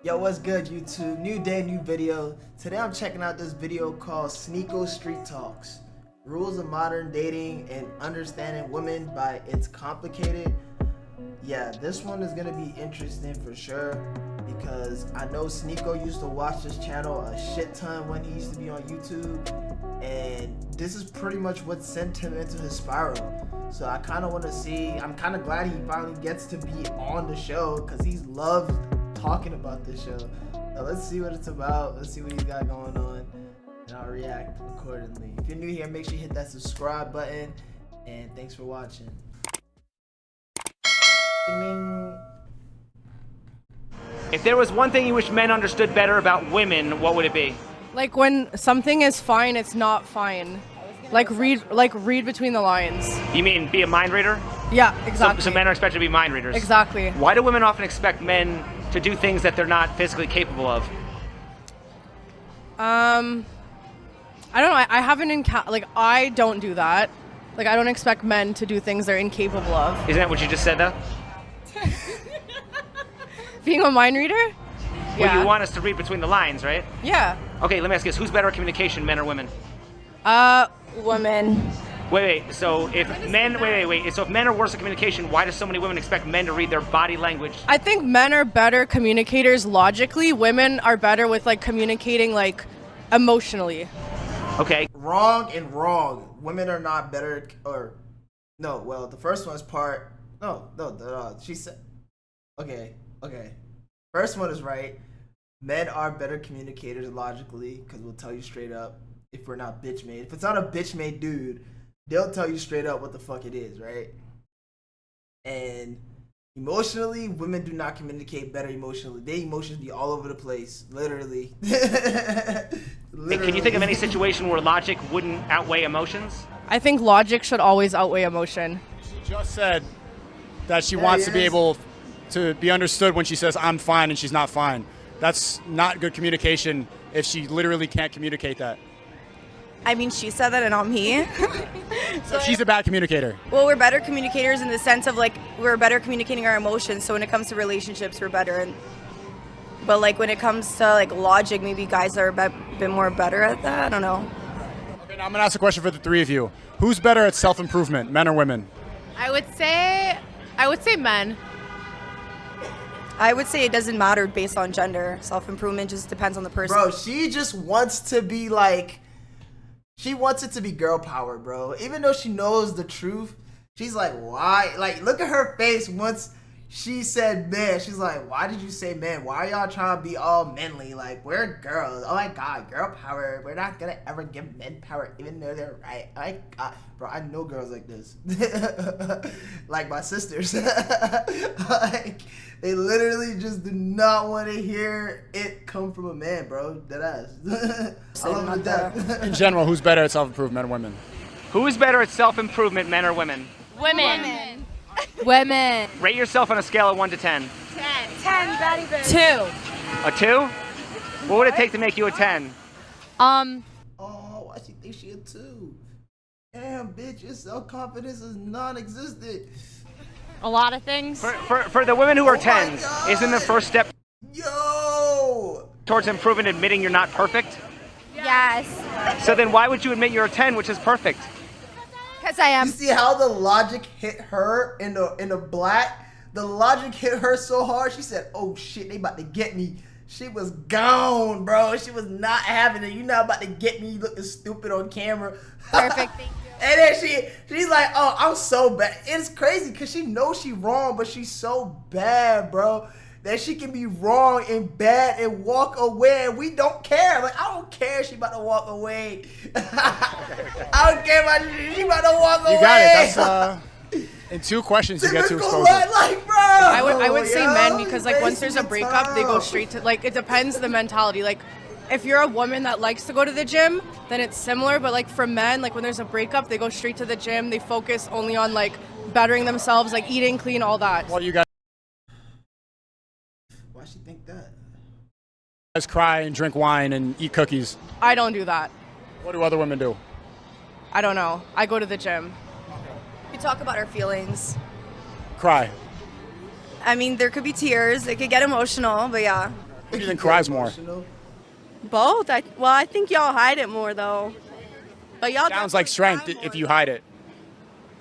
Yo, what's good, YouTube? New day, new video. Today I'm checking out this video called Sneako Street Talks. Rules of Modern Dating and Understanding Women by It's Complicated. Yeah, this one is gonna be interesting for sure because I know Sneako used to watch this channel a shit ton when he used to be on YouTube, and this is pretty much what sent him into his spiral. So I kind of want to see, I'm kind of glad he finally gets to be on the show because he's loved talking about this show. Now let's see what it's about. Let's see what he's got going on, and I'll react accordingly. If you're new here, make sure you hit that subscribe button, and thanks for watching. If there was one thing you wish men understood better about women, what would it be? Like when something is fine, it's not fine. Like read between the lines. You mean be a mind reader? Yeah, exactly. So men are expected to be mind readers. Exactly. Why do women often expect men to do things that they're not physically capable of? I don't know. I haven't I don't do that. Like I don't expect men to do things they're incapable of. Isn't that what you just said though? Being a mind reader? Well, Yeah. you want us to read between the lines, right? Yeah. Okay, let me ask you this. Who's better at communication, men or women? Women. Wait. So if men, So if men are worse at communication, why do so many women expect men to read their body language? I think men are better communicators logically. Women are better with communicating emotionally. Okay. Wrong and wrong. Women are not better, or no. Well, the first one's part. No. She said. Okay. First one is right. Men are better communicators logically because we'll tell you straight up if we're not bitch made. If it's not a bitch made dude, they'll tell you straight up what the fuck it is, right? And emotionally, women do not communicate better emotionally. Their emotions be all over the place, literally. Hey, can you think of any situation where logic wouldn't outweigh emotions? I think logic should always outweigh emotion. She just said that she wants to be able to be understood when she says I'm fine and she's not fine. That's not good communication if she literally can't communicate that. I mean, she said that and not me. So she's a bad communicator. Well, we're better communicators in the sense of we're better communicating our emotions. So when it comes to relationships, we're better. But when it comes to logic, maybe guys are a bit more better at that. I don't know. Okay, now I'm gonna ask a question for the three of you. Who's better at self-improvement, men or women? I would say men. I would say it doesn't matter based on gender. Self-improvement just depends on the person. Bro, she just wants to be she wants it to be girl power, bro. Even though she knows the truth, she's like, why? Look at her face once she said man. She's like, why did you say man? Why are y'all trying to be all manly? We're girls. Oh my God, girl power. We're not gonna ever give men power even though they're right. Oh my God. Bro, I know girls like this. Like my sisters. They literally just do not want to hear it come from a man, bro. Deadass. I love them to death. In general, who's better at self-improvement, men or women? Who is better at self-improvement, men or women? Women. Women. Rate yourself on a scale of 1 to 10. 10, Betty Boo. 2. A 2? What would it take to make you a 10? Oh, why she think she a 2? Damn, bitch, your self-confidence is non-existent. A lot of things. For the women who are Oh my 10s, God. isn't the first step Yo! towards improving admitting you're not perfect? Yes. So then why would you admit you're a 10, which is perfect? Because I am. You see how the logic hit her in the black? The logic hit her so hard, she said, oh shit, they about to get me. She was gone, bro. She was not having it. You not about to get me looking stupid on camera. Perfect. Thank you. And then she's like, oh, I'm so bad. It's crazy because she knows she's wrong, but she's so bad, bro, that she can be wrong and bad and walk away, and we don't care. I don't care if she about to walk away. I don't care about she about to walk away. You got it. That's in 2 questions you get to Typical, exposure. bro. I would say yo, men because you once there's a basically breakup, they go tough. straight to it depends the mentality. If you're a woman that likes to go to the gym, then it's similar. But for men, when there's a breakup, they go straight to the gym. They focus only on bettering themselves, eating clean, all that. What do you guys Why she think that? cry and drink wine and eat cookies? I don't do that. What do other women do? I don't know. I go to the gym. We talk about our feelings. Cry. I mean, there could be tears. It could get emotional, but yeah. Who do you think cries more? Emotional. Both. I think y'all hide it more though. But y'all Sounds like strength if you hide it.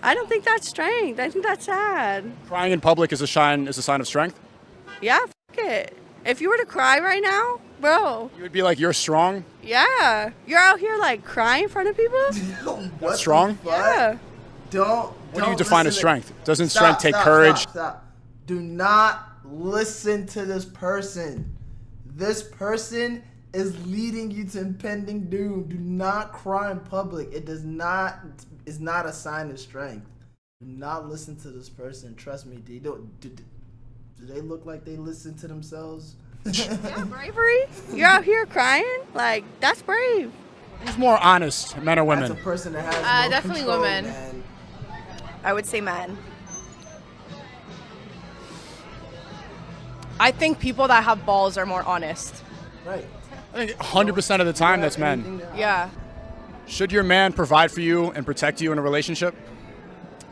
I don't think that's strength. I think that's sad. Crying in public is a sign of strength. Yeah, it. If you were to cry right now, bro. You would be like, you're strong. Yeah. You're out here like crying in front of people? What strong? the fuck? Yeah. What do you define as strength? Doesn't Stop, strength take stop, courage? Stop. Do not listen to this person. This person is leading you to impending doom. Do not cry in public. It is not a sign of strength. Do not listen to this person. Trust me. Do they look like they listen to themselves? Yeah, bravery. You're out here crying? Like, that's brave. Who's more honest, men or women? That's a person that has no Definitely control, women. man. I would say men. I think people that have balls are more honest. Right. I think 100% of the time that's men. Yeah. Should your man provide for you and protect you in a relationship?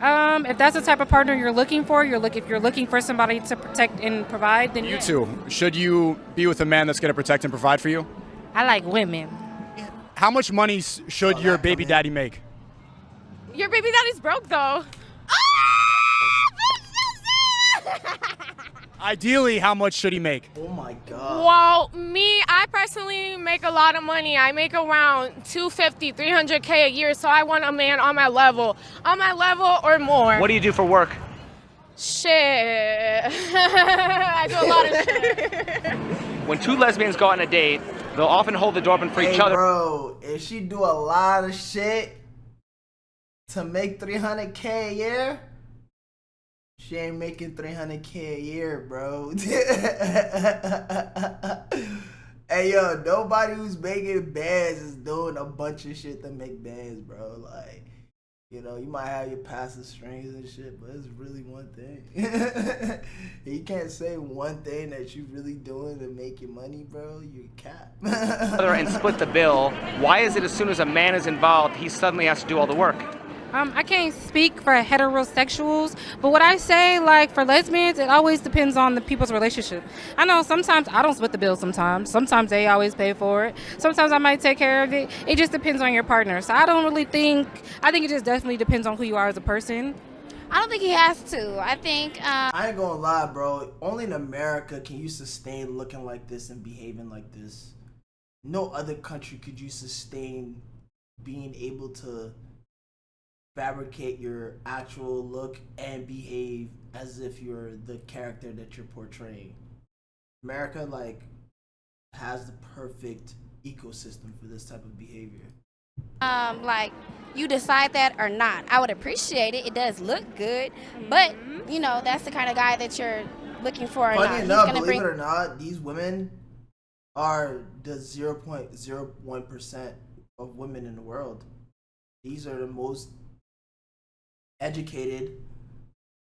If that's the type of partner you're looking for, if you're looking for somebody to protect and provide, then You yeah. too. Should you be with a man that's going to protect and provide for you? I like women. How much money should your that baby come in. daddy make? Your baby daddy's broke though. Ideally, how much should he make? Oh my god. Well, I personally make a lot of money. I make around 250, 300K a year, so I want a man on my level or more. What do you do for work? Shit. I do a lot of shit. When two lesbians go on a date, they'll often hold the door open for Hey, each other. bro, if she do a lot of shit to make 300K a year, she ain't making 300K a year, bro. Hey, yo, nobody who's making bands is doing a bunch of shit to make bands, bro. Like, you know, you might have your passive strings and shit, but it's really one thing. You can't say one thing that you really doing to make your money, bro. You cap. And split the bill. Why is it as soon as a man is involved, he suddenly has to do all the work? I can't speak for heterosexuals, but what I say, like for lesbians, it always depends on the people's relationship. I know sometimes I don't split the bill sometimes. Sometimes they always pay for it. Sometimes I might take care of it. It just depends on your partner. So I think it just definitely depends on who you are as a person. I don't think he has to. I think I ain't gonna lie, bro. Only in America can you sustain looking like this and behaving like this. No other country could you sustain being able to fabricate your actual look and behave as if you're the character that you're portraying. America, like, has the perfect ecosystem for this type of behavior. Like you decide that or not. I would appreciate it. It does look good, but you know that's the kind of guy that you're looking for. Or Funny not. enough, He's gonna believe bring. it or not, these women are the 0.01% of women in the world. These are the most educated,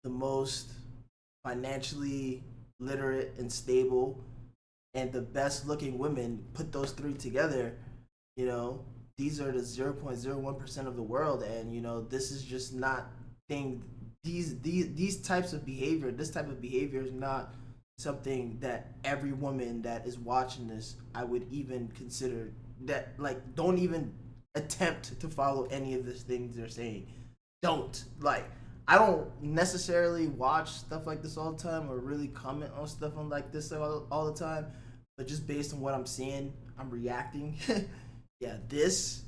the most financially literate and stable, and the best looking women. Put those three together, you know, these are the 0.01% of the world. And you know, this is just not these types of behavior, this type of behavior is not something that every woman that is watching this, I would even consider that, like, don't even attempt to follow any of the things they're saying. Don't. Like, I don't necessarily watch stuff like this all the time or really comment on stuff like this all the time, but just based on what I'm seeing, I'm reacting. Yeah, this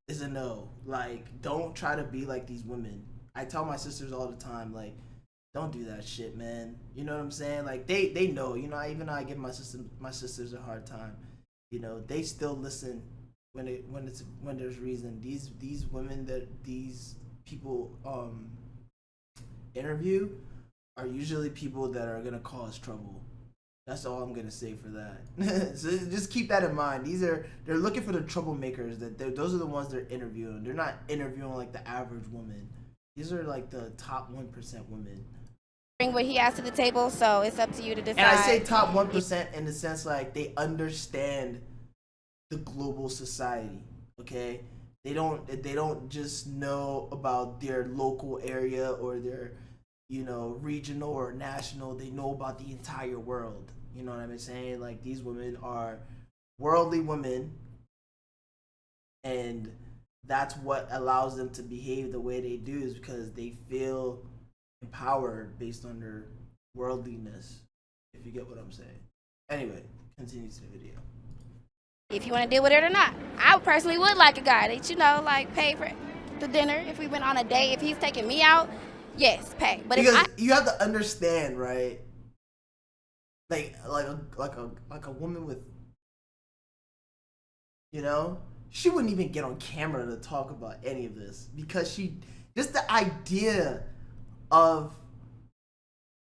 is a no. Like, don't try to be like these women. I tell my sisters all the time, like, don't do that shit, man. You know what I'm saying? Like, they know. You know, even though I give my sisters a hard time, you know, they still listen when there's reason. These women that these people interview are usually people that are gonna cause trouble. That's all I'm gonna say for that. So just keep that in mind. They're looking for the troublemakers. Those are the ones they're interviewing. They're not interviewing like the average woman. These are like the top 1% women. Bring what he has to the table, so it's up to you to decide. And I say top 1% in the sense like they understand the global society. Okay, they don't just know about their local area or their, you know, regional or national. They know about the entire world. You know what I'm saying? Like, these women are worldly women, and that's what allows them to behave the way they do, is because they feel empowered based on their worldliness, if you get what I'm saying. Anyway, continue to the video. If you want to deal with it or not. I personally would like a guy that, you know, like pay for the dinner. If we went on a date, if he's taking me out, yes, pay. But because if you have to understand, right? Like a woman with, you know, she wouldn't even get on camera to talk about any of this, because just the idea of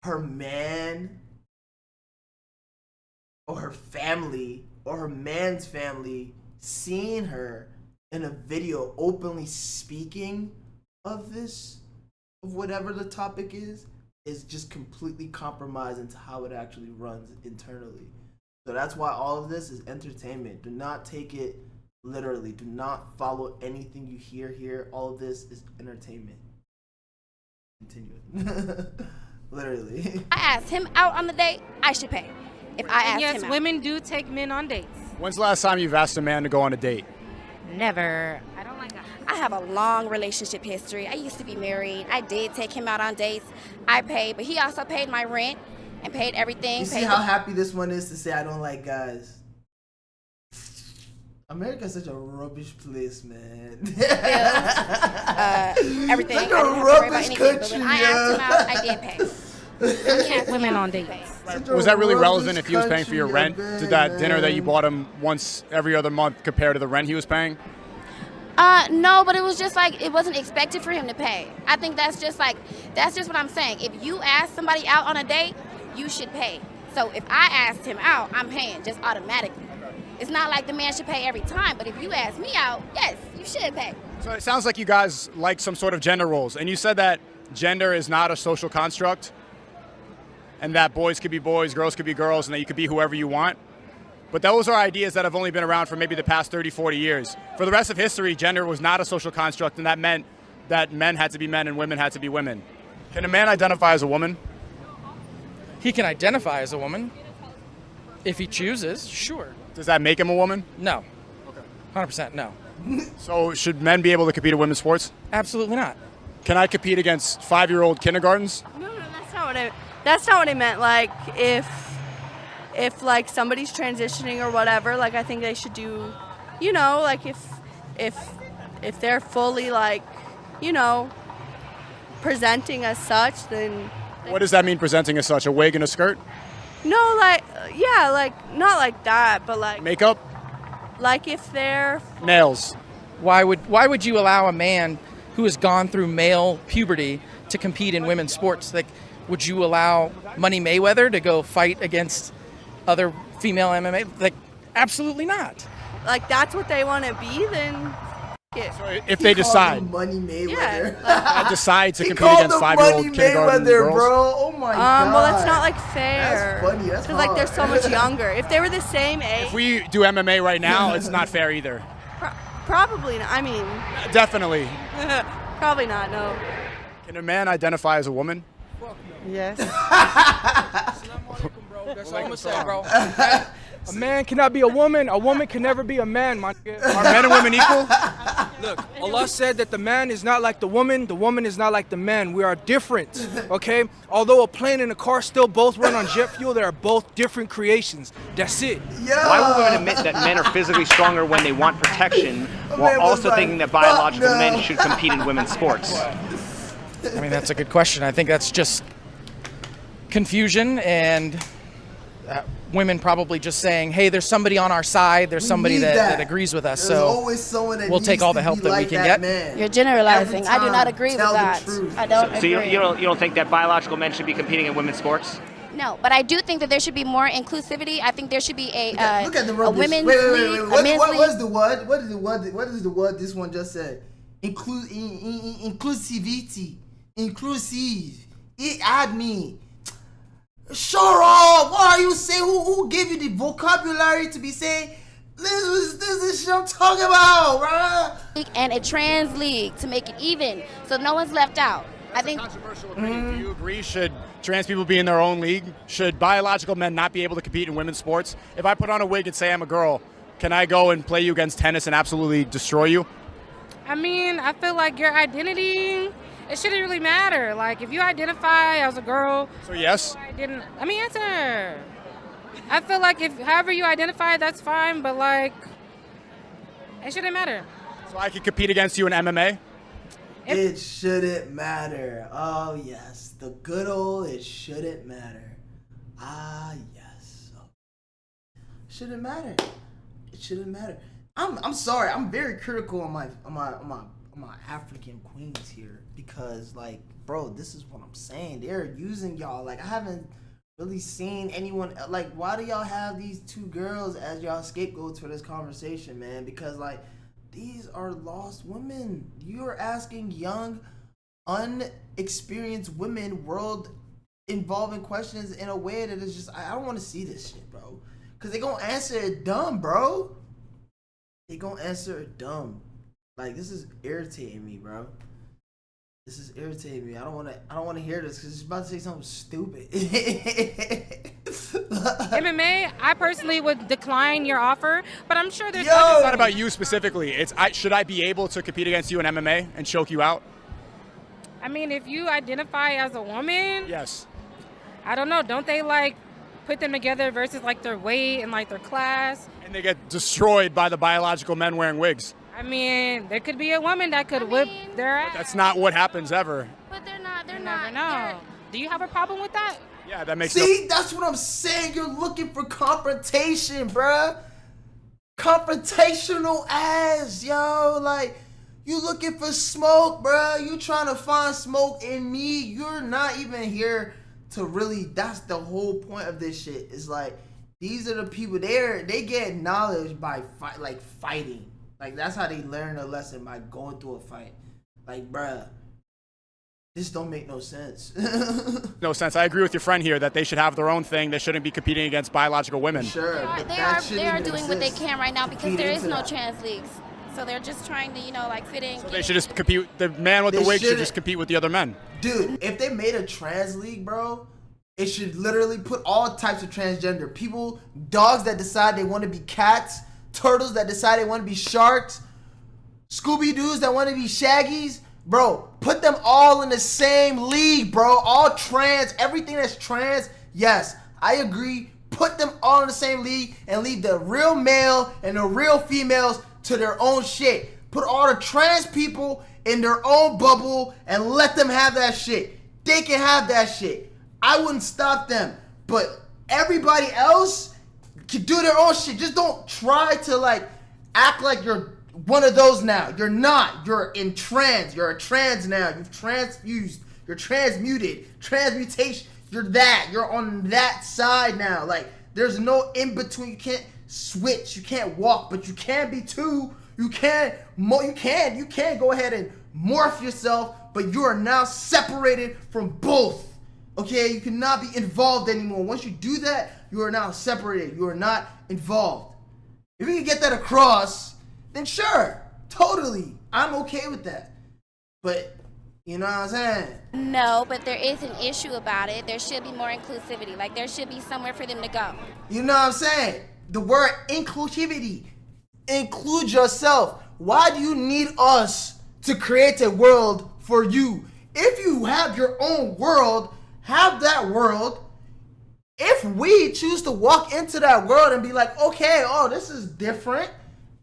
her man or her family or her man's family seeing her in a video openly speaking of this, of whatever the topic is just completely compromised into how it actually runs internally. So that's why all of this is entertainment. Do not take it literally. Do not follow anything you hear here. All of this is entertainment. Continue. Literally. I asked him out on the date, I should pay. If I asked Yes, him out. women do take men on dates. When's the last time you've asked a man to go on a date? Never. I don't like that. I have a long relationship history. I used to be married. I did take him out on dates. I paid, but he also paid my rent and paid everything. You see how happy this one is to say I don't like guys. America's such a rubbish place, man. Everything. Such I a didn't have to worry about rubbish anything. country, But when I asked him out, I did pay. Women on dates. Was that really relevant if he was paying for your rent? Did that dinner that you bought him once every other month compare to the rent he was paying? No, but it was just like, it wasn't expected for him to pay. I think that's just what I'm saying. If you ask somebody out on a date, you should pay. So if I asked him out, I'm paying just automatically. It's not like the man should pay every time, but if you ask me out, yes, you should pay. So it sounds like you guys like some sort of gender roles, and you said that gender is not a social construct, and that boys could be boys, girls could be girls, and that you could be whoever you want. But those are ideas that have only been around for maybe the past 30, 40 years. For the rest of history, gender was not a social construct, and that meant that men had to be men and women had to be women. Can a man identify as a woman? He can identify as a woman if he chooses, sure. Does that make him a woman? No. 100% no. So should men be able to compete in women's sports? Absolutely not. Can I compete against 5-year-old kindergartens? No, that's not what I meant. Like, if like somebody's transitioning or whatever, like I think they should do, you know, like if they're fully like, you know, presenting as such, then. What does that mean, presenting as such? A wig and a skirt? No, like, yeah, like not like that, but like Makeup? Like if they're Nails. Why would you allow a man who has gone through male puberty to compete in women's sports? Like, would you allow Money Mayweather to go fight against other female MMA? Like, absolutely not. Like that's what they want to be, then. So if they decide, Money Mayweather. Yeah, decide to compete against 5-year-old kindergarten girls, bro. Oh my god. well, that's not like fair. That's funny. That's because like they're so much younger. If they were the same age, if we do MMA right now, it's not fair either. probably not. I mean, Definitely. probably not. No. Can a man identify as a woman? Yes. That's all I'm gonna say, bro. A man cannot be a woman can never be a man, my nigga. Are men and women equal? Look, Allah said that the man is not like the woman is not like the man. We are different, okay? Although a plane and a car still both run on jet fuel, they are both different creations. That's it. Yeah. Why would women admit that men are physically stronger when they want protection, while also thinking that biological men should compete in women's sports? I mean, that's a good question. I think that's just confusion and women probably just saying, hey, there's somebody on our side, there's somebody that agrees with us, There's so always someone that we'll needs take all to the help be that like we can that get. man. You're generalizing. Every I do not time, agree with tell the that. truth. I don't So agree. you don't think that biological men should be competing in women's sports? No, but I do think that there should be more inclusivity. I think there should be a Look at the a rubbish. women's Wait. league, a men's What league. is the word? What is the word this one just said? Inclusivity. Inclusive. It add me. Shut up! What are you saying? Who gave you the vocabulary to be saying this is shit I'm talking about, bruh? And a trans league to make it even, so no one's left out. I think Controversial opinion. Do you agree? Should trans people be in their own league? Should biological men not be able to compete in women's sports? If I put on a wig and say I'm a girl, can I go and play you against tennis and absolutely destroy you? I mean, I feel like your identity, it shouldn't really matter. Like, if you identify as a girl. So yes? Let me answer. I feel like if however you identify, that's fine, but like, it shouldn't matter. So I could compete against you in MMA? It shouldn't matter. Oh, yes. The good old it shouldn't matter. Ah, yes. Shouldn't matter. It shouldn't matter. I'm sorry. I'm very critical on my African queens here because, like, bro, this is what I'm saying. They're using y'all. Like, I haven't really seen anyone. Like, why do y'all have these two girls as y'all scapegoats for this conversation, man? Because, like, these are lost women. You're asking young, unexperienced women world-involving questions in a way that is just, I don't want to see this shit, bro. Because they going to answer it dumb, bro. They going to answer it dumb. Like, this is irritating me, bro. This is irritating me. I don't want to hear this because it's about to say something stupid. MMA, I personally would decline your offer, but I'm sure there's It's not about you specifically. It's should I be able to compete against you in MMA and choke you out? I mean, if you identify as a woman, yes. I don't know. Don't they like put them together versus like their weight and like their class? And they get destroyed by the biological men wearing wigs. I mean, there could be a woman that could whip their ass. But that's not what happens ever. But they're not. You never know. Do you have a problem with that? Yeah, that makes See, that's what I'm saying. You're looking for confrontation, bruh. Confrontational ass, yo. Like, you looking for smoke, bruh. You trying to find smoke in me. You're not even here to really, that's the whole point of this shit. Is like, these are the people, they get knowledge by fighting. Like, that's how they learn a lesson, by going through a fight. Like, bruh, this don't make no sense. No sense. I agree with your friend here that they should have their own thing. They shouldn't be competing against biological women. Sure, They are doing what they can right now because there is no trans leagues. So they're just trying to, like, fit in. So they should just compete. The man with the wig should just compete with the other men. Dude, if they made a trans league, bro, it should literally put all types of transgender people, dogs that decide they want to be cats, turtles that decide they want to be sharks, Scooby-Doos that want to be Shaggies. Bro, put them all in the same league, bro. All trans, everything that's trans, yes, I agree. Put them all in the same league and leave the real male and the real females to their own shit. Put all the trans people in their own bubble and let them have that shit. They can have that shit. I wouldn't stop them. But everybody else can do their own shit. Just don't try to, like, act like you're one of those now. You're not. You're in trans. You're a trans now. You've transfused. You're transmuted. Transmutation. You're that. You're on that side now. Like, there's no in between. You can't switch. You can't walk, but you can be two. You can go ahead and morph yourself, but you are now separated from both. Okay, you cannot be involved anymore. Once you do that, you are now separated. You are not involved. If we can get that across, then sure, totally, I'm okay with that. But, you know what I'm saying? No, but there is an issue about it. There should be more inclusivity. Like, there should be somewhere for them to go. You know what I'm saying? The word inclusivity. Include yourself. Why do you need us to create a world for you? If you have your own world, have that world. If we choose to walk into that world and be like, okay, oh, this is different,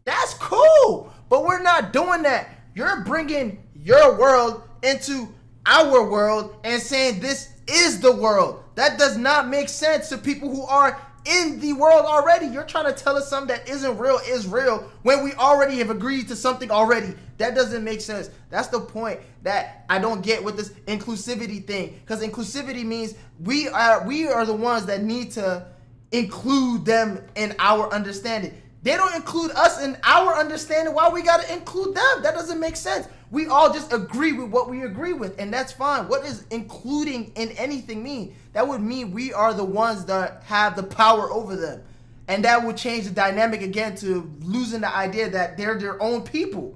that's cool. But we're not doing that. You're bringing your world into our world and saying this is the world. That does not make sense to people who are in the world already. You're trying to tell us something that isn't real is real when we already have agreed to something already. That doesn't make sense. That's the point that I don't get with this inclusivity thing. Because inclusivity means we are the ones that need to include them in our understanding. They don't include us in our understanding. Why we gotta include them? That doesn't make sense. We all just agree with what we agree with, and that's fine. What does including in anything mean? That would mean we are the ones that have the power over them. And that would change the dynamic again to losing the idea that they're their own people.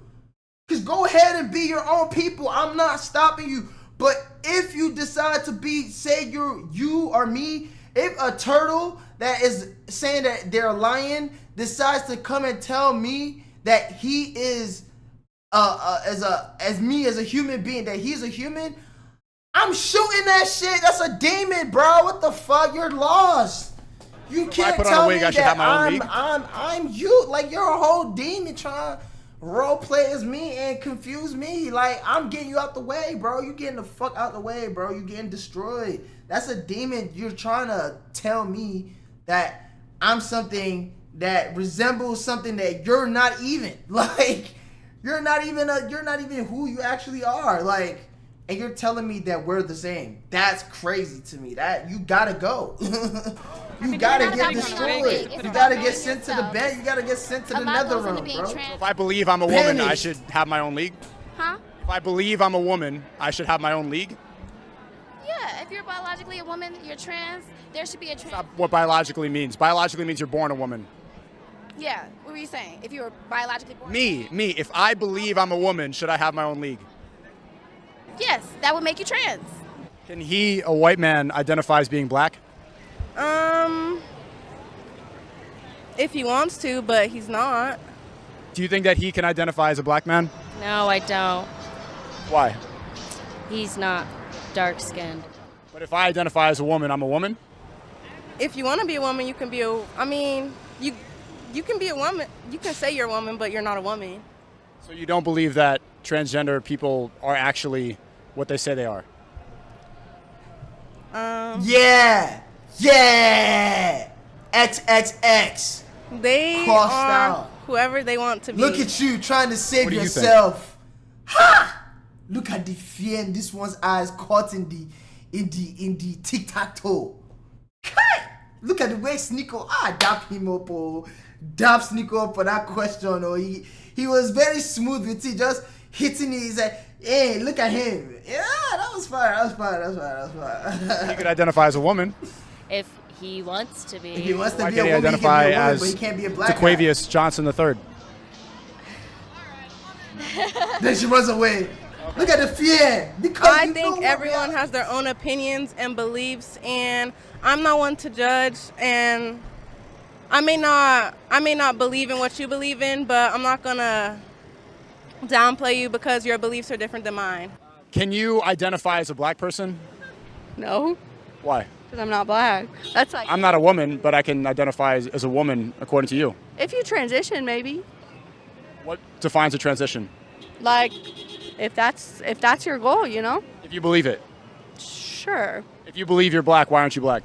Because go ahead and be your own people. I'm not stopping you. But if you decide to be, say you or me, if a turtle that is saying that they're a lion decides to come and tell me that he is as me as a human being, that he's a human, I'm shooting that shit. That's a demon, bro. What the fuck? You're lost. You can't tell me that I'm you. Like, you're a whole demon trying to role play as me and confuse me. Like, I'm getting you out the way, bro. You getting the fuck out the way, bro. You getting destroyed. That's a demon. You're trying to tell me that I'm something that resembles something that you're not even. Like, you're not even who you actually are. Like, and you're telling me that we're the same. That's crazy to me. That you gotta go. You gotta get destroyed. You gotta get sent to the bed. You gotta get sent to the nether realm, bro. If I believe I'm a woman, I should have my own league? Huh? If I believe I'm a woman, I should have my own league? Yeah, if you're biologically a woman, you're trans, there should be a trans. That's not what biologically means. Biologically means you're born a woman. Yeah, what were you saying? If you were biologically born? Me. If I believe I'm a woman, should I have my own league? Yes, that would make you trans. Can he, a white man, identify as being black? If he wants to, but he's not. Do you think that he can identify as a black man? No, I don't. Why? He's not dark-skinned. But if I identify as a woman, I'm a woman? If you want to be a woman, you can be you can be a woman. You can say you're a woman, but you're not a woman. So you don't believe that transgender people are actually what they say they are? Yeah. XXX. They Crossed are out. whoever they want to be. Look at you trying to save What do you yourself. Ha! Look at the fear in this one's eyes caught in the tic-tac-toe. Look at the way Sneako, dap him up, dap Sneako up for that question. He was very smooth with it, just hitting it. He's like, hey, look at him. Yeah, that was fire. He could identify as a woman. If he wants to be. If he wants to Why be can't a he woman, identify he can be a woman, as but he can't be a black Daquavius Johnson III? Then she runs away. Look at the fear. Because I think everyone has their own opinions and beliefs, and I'm not one to judge. And I may not believe in what you believe in, but I'm not gonna downplay you because your beliefs are different than mine. Can you identify as a black person? No, Why? because I'm not black. That's like, I'm not a woman, but I can identify as a woman according to you. if you transition, maybe. What defines a transition? Like, if that's your goal, you know? If you believe it. Sure. If you believe you're black, why aren't you black?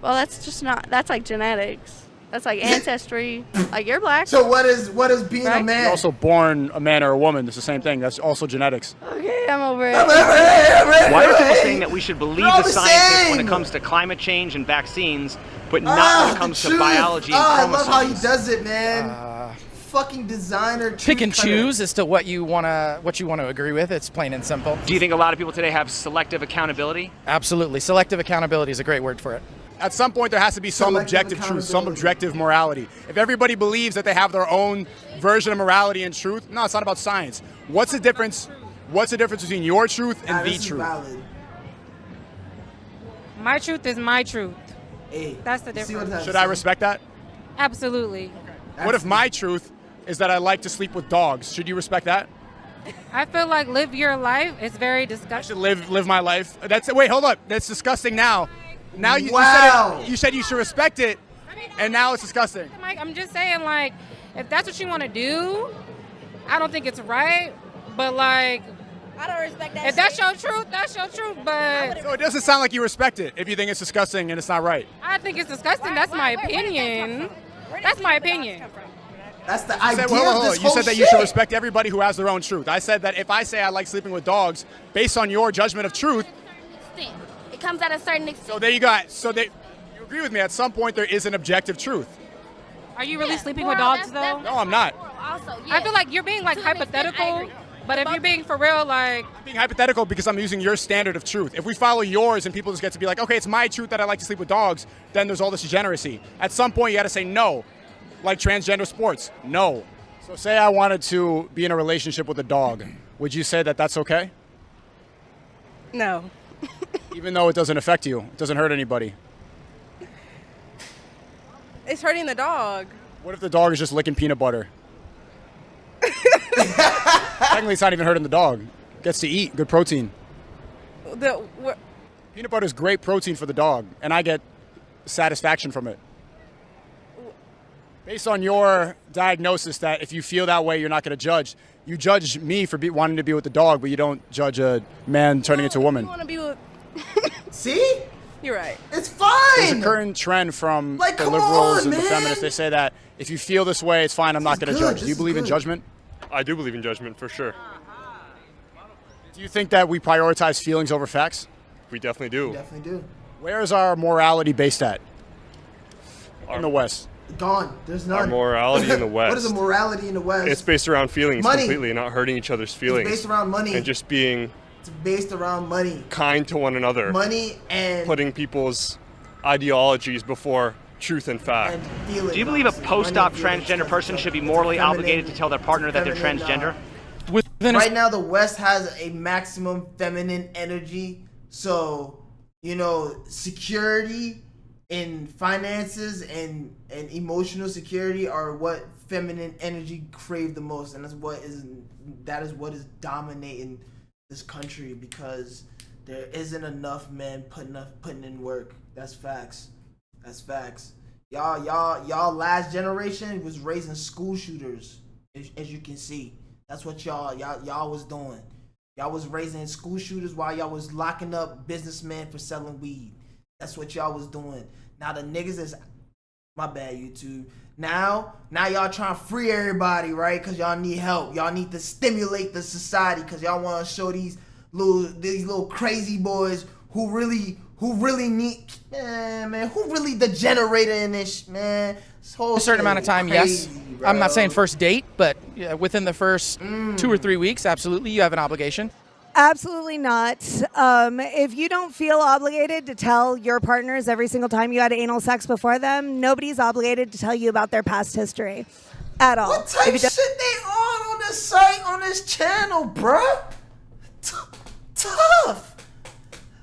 Well, that's like genetics. That's like ancestry. Like, you're black. So what is being a Right? man? You're also born a man or a woman. It's the same thing. That's also genetics. Okay, I'm over it. Why are people saying that we should believe They're all the the scientists when same. it comes to climate change and vaccines, but not when it comes to biology and I chromosomes? love how he does it, man. Fucking designer. Pick and truth cutter. choose as to what you wanna agree with. It's plain and simple. Do you think a lot of people today have selective accountability? Absolutely. Selective accountability is a great word for it. At some point, there has to be some Selective objective truth, some accountability. objective morality. If everybody believes that they have their own version of morality and truth, no, it's not about science. What's the difference? What's the difference between your truth and the This is truth? valid. My truth is my truth. Hey, That's the you see what difference. I'm Should I saying? respect that? Absolutely. What if my truth is that I like to sleep with dogs? Should you respect that? I feel like live your life is very I disgusting. should live my life. Wait, hold up. That's disgusting now. Now Wow. you said you should respect it, and now it's disgusting. Mike, I'm just saying, like, if that's what you want to do, I don't think it's right. But like, I don't respect that. if that's your truth, that's your truth. But So it doesn't sound like you respect it if you think it's disgusting and it's not right. I think it's disgusting. That's my opinion. That's my opinion. That's the You idea said, of hold on. this You whole said that shit. you should respect everybody who has their own truth. I said that if I say I like sleeping with dogs, based on your judgment of truth, It comes at a certain extent. so there you go. You agree with me. At some point, there is an objective truth. Are you really Yeah, sleeping moral, with dogs that's- though? No, I'm not. Also, I feel like you're being like To an extent, I hypothetical. agree. But if you're being for real, like, I'm being hypothetical because I'm using your standard of truth. If we follow yours and people just get to be like, okay, it's my truth that I like to sleep with dogs, then there's all this degeneracy. At some point, you got to say no. Like transgender sports, no. So say I wanted to be in a relationship with a dog. Would you say that that's okay? No. Even though it doesn't affect you, it doesn't hurt anybody. It's hurting the dog. What if the dog is just licking peanut butter? Technically, it's not even hurting the dog. Gets to eat good protein. Peanut butter is great protein for the dog, and I get satisfaction from it. Based on your diagnosis that if you feel that way, you're not going to judge. You judge me for wanting to be with the dog, but you don't judge a man turning into a woman. You want to be with... See? You're right. It's fine. There's a current trend from Like, the come liberals on, and the man. feminists. They say that if you feel this way, it's fine. I'm not going to judge. Do you believe in judgment? I do believe in judgment, for sure. Do you think that we prioritize feelings over facts? We definitely do. We definitely do. Where is our morality based at? In the West. Gone. There's none. Our morality in the West. What is the morality in the West? It's based around feelings Money. completely, not hurting each other's feelings. It's based around money. And just being It's based around money. kind to one another. Money and putting people's ideologies before truth and fact. feelings. Do you believe a post-op transgender person should be morally obligated to tell their partner that they're transgender? Right now, the West has a maximum feminine energy. So, you know, security in finances and emotional security are what feminine energy crave the most, and that is what is dominating this country, because there isn't enough men putting in work. That's facts. That's facts. Y'all last generation was raising school shooters, as you can see. That's what y'all was doing. Y'all was raising school shooters while y'all was locking up businessmen for selling weed. That's what y'all was doing. Now the niggas is, my bad, YouTube. Now y'all trying to free everybody, right? Cause y'all need help. Y'all need to stimulate the society, cause y'all want to show these little crazy boys who really need, man, who really degenerated in this, man. A certain amount of time, crazy, yes. bro. I'm not saying first date, but within the first 2 or 3 weeks, absolutely, you have an obligation. Absolutely not. If you don't feel obligated to tell your partners every single time you had anal sex before them, nobody's obligated to tell you about their past history at all. What type of shit they on this site, on this channel, bruh? Tough.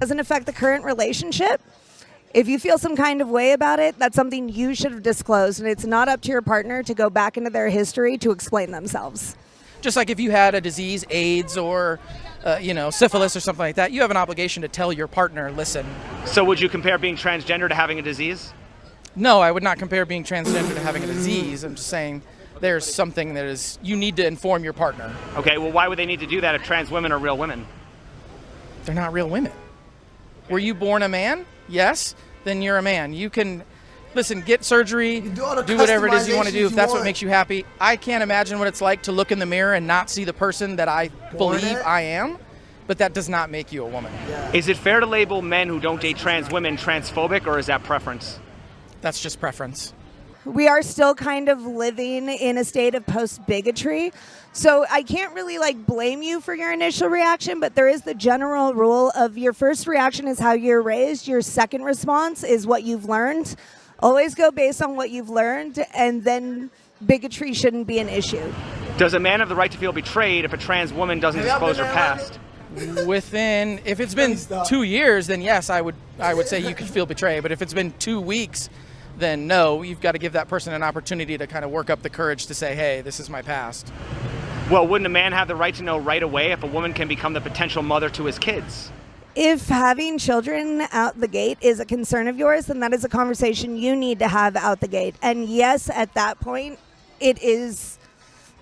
Doesn't affect the current relationship. If you feel some kind of way about it, that's something you should have disclosed, and it's not up to your partner to go back into their history to explain themselves. Just like if you had a disease, AIDS, or syphilis or something like that, you have an obligation to tell your partner, listen. So would you compare being transgender to having a disease? No, I would not compare being transgender to having a disease. I'm just saying there's something that is, you need to inform your partner. Okay, well, why would they need to do that if trans women are real women? They're not real women. Were you born a man? Yes, then you're a man. You can, listen, get surgery, do whatever it is you want to do if that's what makes you happy. I can't imagine what it's like to look in the mirror and not see the person that I believe I am, but that does not make you a woman. Is it fair to label men who don't date trans women transphobic, or is that preference? That's just preference. We are still kind of living in a state of post-bigotry. So I can't really blame you for your initial reaction, but there is the general rule of your first reaction is how you're raised. Your second response is what you've learned. Always go based on what you've learned, and then bigotry shouldn't be an issue. Does a man have the right to feel betrayed if a trans woman doesn't disclose her past? If it's been 2 years, then yes, I would say you could feel betrayed. But if it's been 2 weeks, then no, you've got to give that person an opportunity to kind of work up the courage to say, hey, this is my past. Well, wouldn't a man have the right to know right away if a woman can become the potential mother to his kids? If having children out the gate is a concern of yours, then that is a conversation you need to have out the gate. And yes, at that point, it is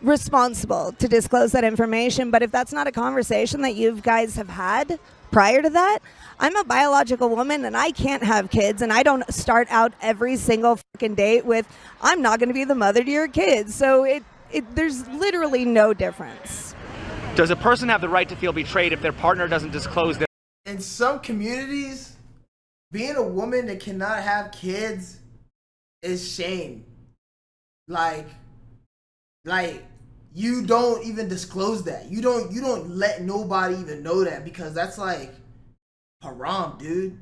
responsible to disclose that information. But if that's not a conversation that you guys have had prior to that, I'm a biological woman and I can't have kids, and I don't start out every single fucking date with, I'm not going to be the mother to your kids. So there's literally no difference. Does a person have the right to feel betrayed if their partner doesn't disclose their... In some communities, being a woman that cannot have kids is shame. Like you don't even disclose that. You don't let nobody even know that, because that's like haram, dude.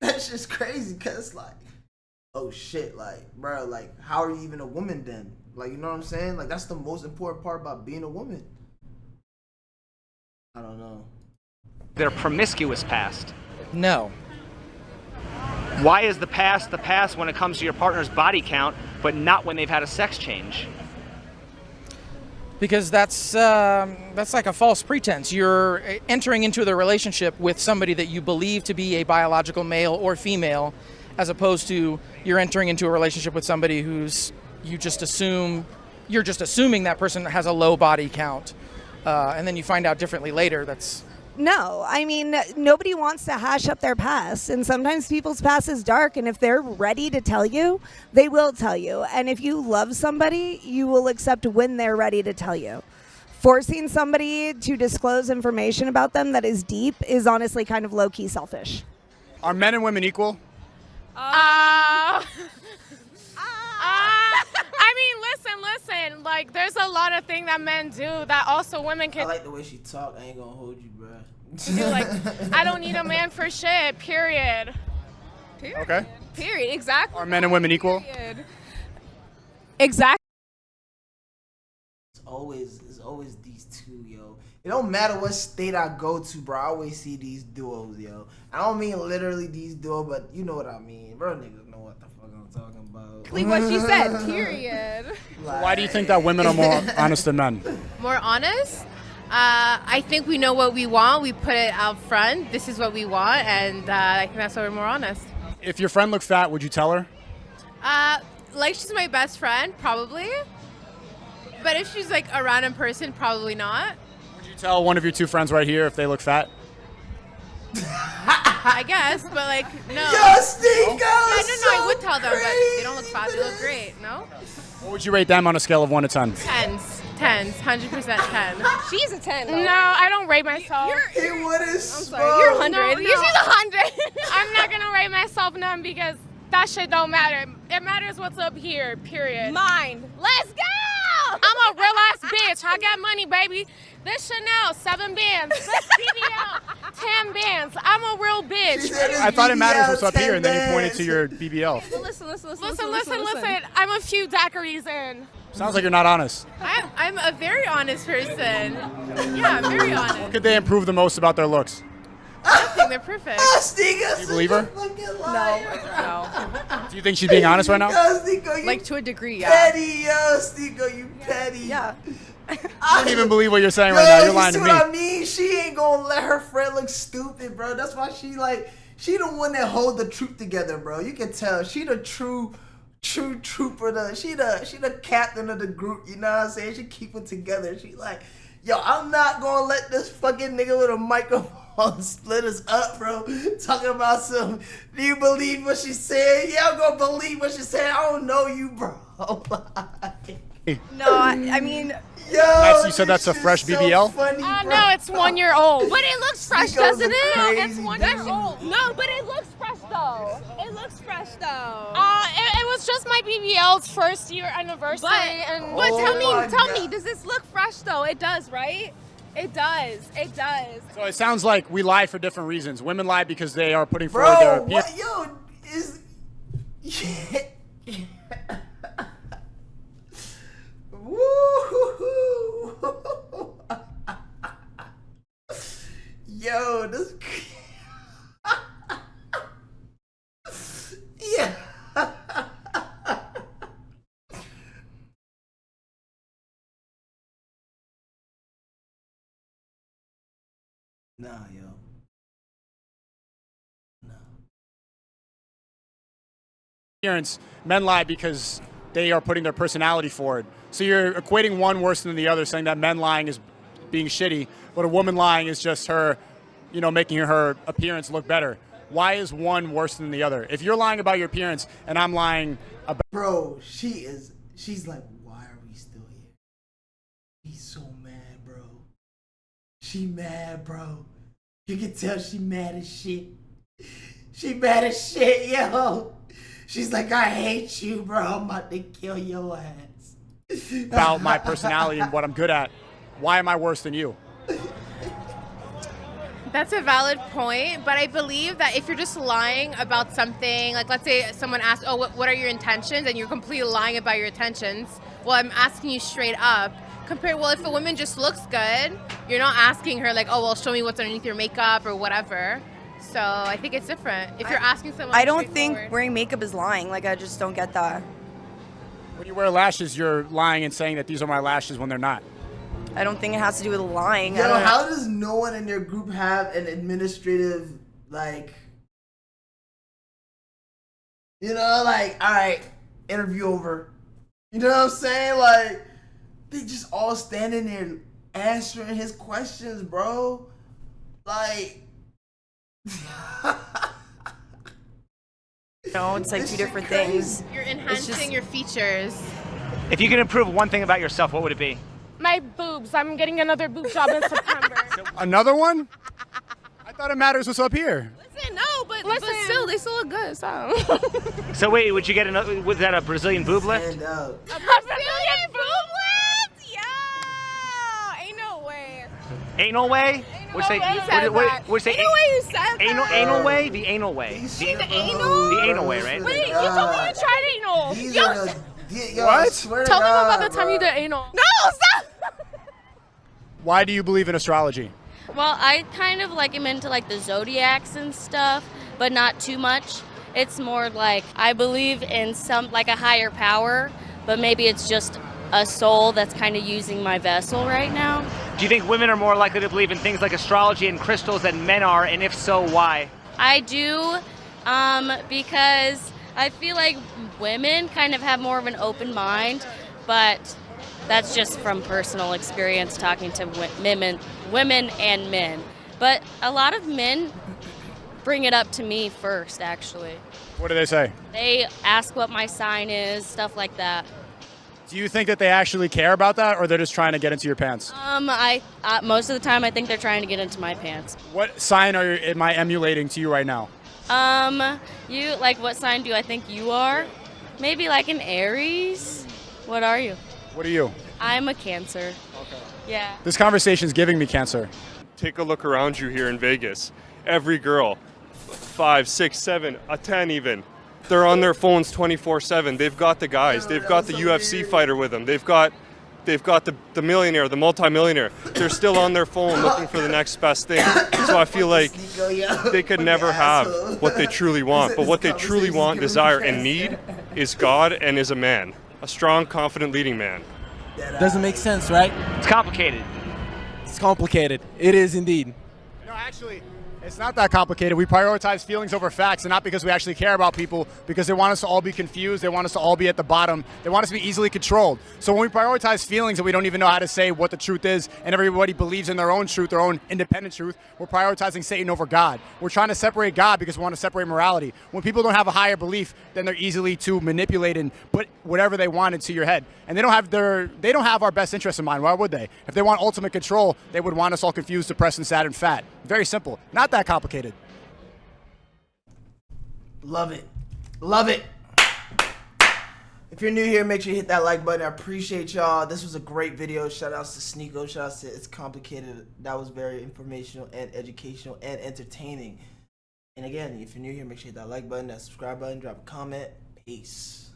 That's just crazy, cause oh shit, bro, how are you even a woman then? You know what I'm saying? That's the most important part about being a woman. I don't know. their promiscuous past? No. Why is the past when it comes to your partner's body count, but not when they've had a sex change? Because that's like a false pretense. You're entering into the relationship with somebody that you believe to be a biological male or female, as opposed to you're entering into a relationship with somebody who's you're just assuming that person has a low body count, and then you find out differently later. No, I mean, nobody wants to hash up their past, and sometimes people's past is dark, and if they're ready to tell you, they will tell you. And if you love somebody, you will accept when they're ready to tell you. Forcing somebody to disclose information about them that is deep is honestly kind of low-key selfish. Are men and women equal? I mean, listen. Like, there's a lot of things that men do that also women can. I like the way she talk. I ain't gonna hold you, bro. Like, I don't need a man for shit. Period. Okay. Period. Exactly. Are men and women equal? Period. Exactly. It's always these two, yo. It don't matter what state I go to, bro. I always see these duos, yo. I don't mean literally these duos, but you know what I mean. Bro, niggas know what the fuck I'm talking about. What she said. Period. Why do you think that women are more honest than men? More honest? I think we know what we want. We put it out front. This is what we want, and I think that's why we're more honest. If your friend looked fat, would you tell her? Like she's my best friend, probably. But if she's like a random person, probably not. Would you tell one of your two friends right here if they look fat? I guess, but like, no. Yo, Sneako! I would tell them, but they don't look fat. They look great, no? What would you rate them on a scale of 1 to 10? Tens, 100% 10. She's a 10. No, I don't rate myself. I'm sorry. You're 100. No. She's 100. I'm not gonna rate myself none because that shit don't matter. It matters what's up here. Period. Mine. Let's go. I'm a real ass bitch. I got money, baby. This Chanel, 7 bands. This BBL, 10 bands. I'm a real bitch. I thought it matters what's up here, and then you pointed to your BBL. Listen. I'm a few daiquiris in. Sounds like you're not honest. I'm a very honest person. Yeah, I'm very honest. What could they improve the most about their looks? Nothing, they're perfect. Do you believe her? No. Do you think she's being honest right now? Yo, Sneako, you Like to a degree, yeah. petty, yo, Sneako, you petty. Yeah. I don't even believe what you're saying right now. You're lying to me. You see what I mean? She ain't gonna let her friend look stupid, bro. That's why she the one that hold the troop together, bro. You can tell she the true trooper. She the captain of the group. You know what I'm saying? She keep it together. She like, yo, I'm not gonna let this fucking nigga with a microphone split us up, bro. Talking about some. Do you believe what she said? Yeah, I'm gonna believe what she said. I don't know you, bro. No, I mean, Yo, you said that's a fresh BBL? Funny, No, it's 1 year old. But it looks fresh, Sneako's doesn't it? crazy, It's 1 year old. No, but it looks fresh though. It looks fresh though. It was just my BBL's first year anniversary. But tell me, does this look fresh though? It does, right? It does. So it sounds like we lie for different reasons. Women lie because they are putting forward their bro, what? Yo, is. Woo! Yo, this. Yeah. Nah, yo. appearance. Men lie because they are putting their personality forward. So you're equating one worse than the other, saying that men lying is being shitty, but a woman lying is just her, making her appearance look better. Why is one worse than the other? If you're lying about your appearance and I'm lying about... Bro, she's like, why are we still here? He's so mad, bro. She mad, bro. You can tell she mad as shit. She mad as shit, yo. She's like, I hate you, bro. I'm about to kill your ass. About my personality and what I'm good at. Why am I worse than you? That's a valid point, but I believe that if you're just lying about something, like let's say someone asks, oh, what are your intentions? And you're completely lying about your intentions. Well, I'm asking you straight up, compared, well, if a woman just looks good, you're not asking her like, oh, well, show me what's underneath your makeup or whatever. So I think it's different. If you're asking someone, I don't think wearing makeup is lying. Like, I just don't get that. When you wear lashes, you're lying and saying that these are my lashes when they're not. I don't think it has to do with lying. Yo, how does no one in your group have an administrative, like, you know, like, all right, interview over. You know what I'm saying? Like, they just all standing there answering his questions, bro. Like, no, it's like two different things. You're enhancing your features. If you could improve one thing about yourself, what would it be? My boobs. I'm getting another boob job in September. Another one? I thought it matters what's up here. Listen, no, but still, they still look good. So. So wait, would you get another? Was that a Brazilian boob lift? A Brazilian boob lift? Yeah. Ain't no way. Ain't no way. Which they? Which they? Ain't no way you said that. Anal way? The anal way. The anal? The anal way, right? Wait, you told me you tried anal. What? Tell them about the time you did anal. No, stop. Why do you believe in astrology? Well, I kind of like am into like the zodiacs and stuff, but not too much. It's more like I believe in some like a higher power, but maybe it's just a soul that's kind of using my vessel right now. Do you think women are more likely to believe in things like astrology and crystals than men are, and if so, why? I do, because I feel like women kind of have more of an open mind, but that's just from personal experience talking to women and men. But a lot of men bring it up to me first, actually. What do they say? They ask what my sign is, stuff like that. Do you think that they actually care about that, or they're just trying to get into your pants? I most of the time I think they're trying to get into my pants. What sign am I emulating to you right now? You like what sign do I think you are? Maybe like an Aries. What are you? What are you? I'm a Cancer. Okay. Yeah. This conversation's giving me cancer. Take a look around you here in Vegas. Every girl, 5, 6, 7, a 10 even. They're on their phones 24/7. They've got the guys. They've got the UFC fighter with them. They've got the millionaire, the multimillionaire. They're still on their phone looking for the next best thing. So I feel like they could never have what they truly want. But what they truly want, desire, and need is God and is a man. A strong, confident, leading man. Doesn't make sense, right? It's complicated. It's complicated. It is indeed. No, actually, it's not that complicated. We prioritize feelings over facts, and not because we actually care about people, because they want us to all be confused. They want us to all be at the bottom. They want us to be easily controlled. So when we prioritize feelings and we don't even know how to say what the truth is, and everybody believes in their own truth, their own independent truth, we're prioritizing Satan over God. We're trying to separate God because we want to separate morality. When people don't have a higher belief, then they're easily to manipulate and put whatever they want into your head. And they don't have our best interest in mind. Why would they? If they want ultimate control, they would want us all confused, depressed, and sad and fat. Very simple. Not that complicated. Love it. Love it. If you're new here, make sure you hit that like button. I appreciate y'all. This was a great video. Shout outs to Sneako. Shout outs to It's Complicated. That was very informational and educational and entertaining. And again, if you're new here, make sure you hit that like button, that subscribe button, drop a comment. Peace.